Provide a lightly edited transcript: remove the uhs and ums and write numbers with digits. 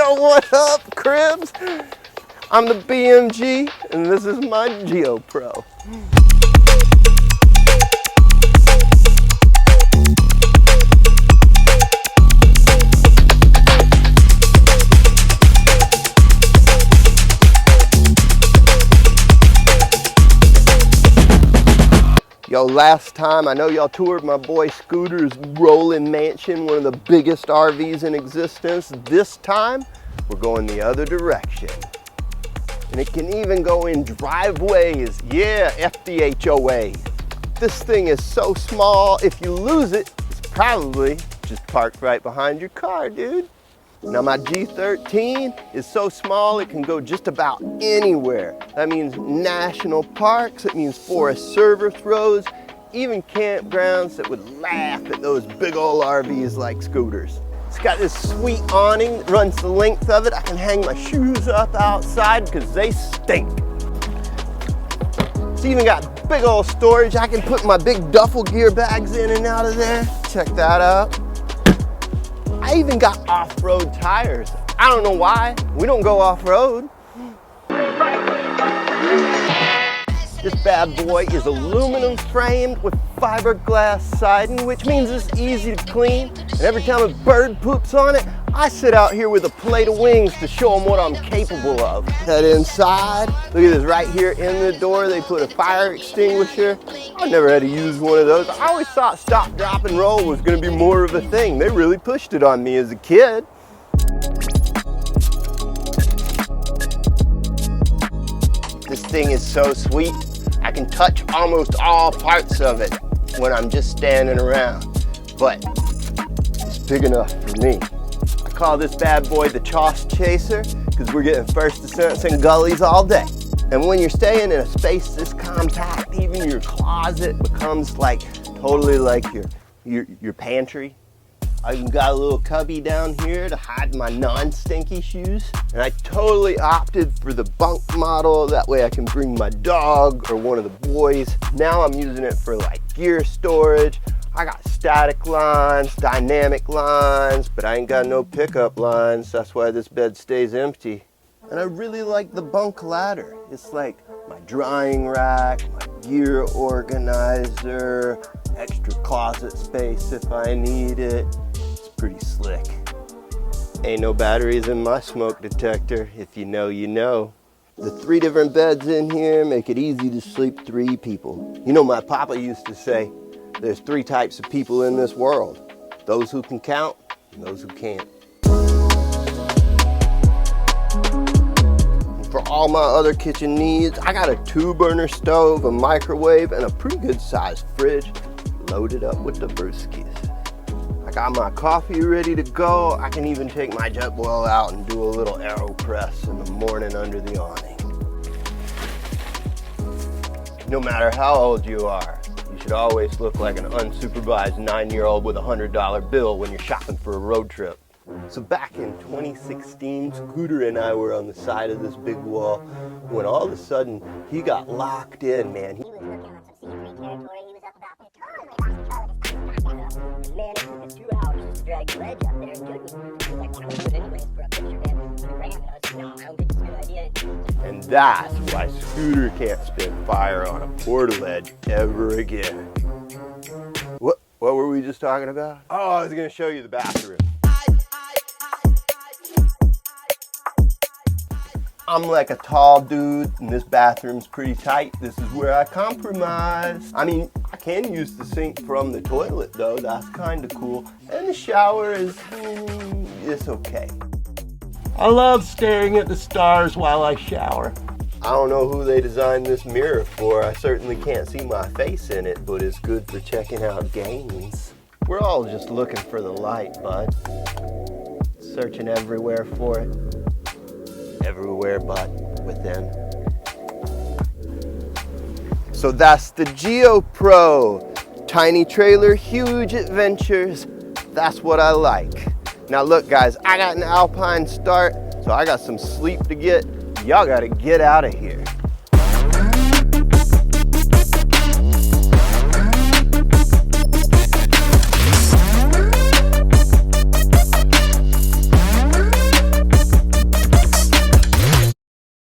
Yo, what up, Cribs? I'm the BMG, and this is my GeoPro. Yo, last time, I know y'all toured my boy Scooter's rolling mansion, one of the biggest RVs in existence. This time, we're going the other direction. And it can even go in driveways. Yeah, FDHOA. This thing is so small, if you lose it, it's probably just parked right behind your car, dude. Now my G13 is so small it can go just about anywhere. That means national parks, it means forest service roads, even campgrounds that would laugh at those big old RVs like Scooters. It's got this sweet awning that runs the length of it. I can hang my shoes up outside because they stink. It's even got big old storage. I can put my big duffel gear bags in and out of there. Check that out. I even got off-road tires. I don't know why. We don't go off-road. This bad boy is aluminum framed with fiberglass siding, which means it's easy to clean. And every time a bird poops on it, I sit out here with a plate of wings to show them what I'm capable of. Head inside. Look at this, right here in the door, they put a fire extinguisher. I never had to use one of those. I always thought stop, drop, and roll was gonna be more of a thing. They really pushed it on me as a kid. This thing is so sweet. I can touch almost all parts of it when I'm just standing around, but it's big enough for me. I call this bad boy the Choss Chaser because we're getting first descents and gullies all day. And when you're staying in a space this compact, even your closet becomes like totally like your pantry. I even got a little cubby down here to hide my non-stinky shoes. And I totally opted for the Bunk model. That way I can bring my dog or one of the boys. Now I'm using it for like gear storage. I got static lines, dynamic lines, but I ain't got no pickup lines. That's why this bed stays empty. And I really like the Bunk ladder. It's like my drying rack, my gear organizer, extra closet space if I need it. It's pretty slick. Ain't no batteries in my smoke detector. If you know, you know. The 3 different beds in here make it easy to sleep 3 people. You know, my papa used to say, there's 3 types of people in this world. Those who can count and those who can't. And for all my other kitchen needs, I got a 2-burner stove, a microwave, and a pretty good sized fridge loaded up with the brewskis. I got my coffee ready to go. I can even take my Jetboil out and do a little AeroPress in the morning under the awning. No matter how old you are, you should always look like an unsupervised 9-year-old with a $100 bill when you're shopping for a road trip. So back in 2016, Scooter and I were on the side of this big wall when all of a sudden he got locked in, man. He was working on some C3 territory. He was up about the man, it took us 2 hours just to drag the ledge up there, and Judy was like, why don't we do it anyways for a picture, man? We ran, and I was like, no, I don't think it's a good idea. And that's why Scooter can't spit fire on a portaledge ever again. What were we just talking about? Oh, I was gonna show you the bathroom. I'm like a tall dude, and this bathroom's pretty tight. This is where I compromise. I mean, I can use the sink from the toilet though. That's kind of cool. And the shower is, it's okay. I love staring at the stars while I shower. I don't know who they designed this mirror for. I certainly can't see my face in it, but it's good for checking out games. We're all just looking for the light, bud. Searching everywhere for it. Everywhere but within. So that's the GeoPro. Tiny trailer, huge adventures. That's what I like. Now look guys, I got an Alpine start, so I got some sleep to get. Y'all gotta get out of here.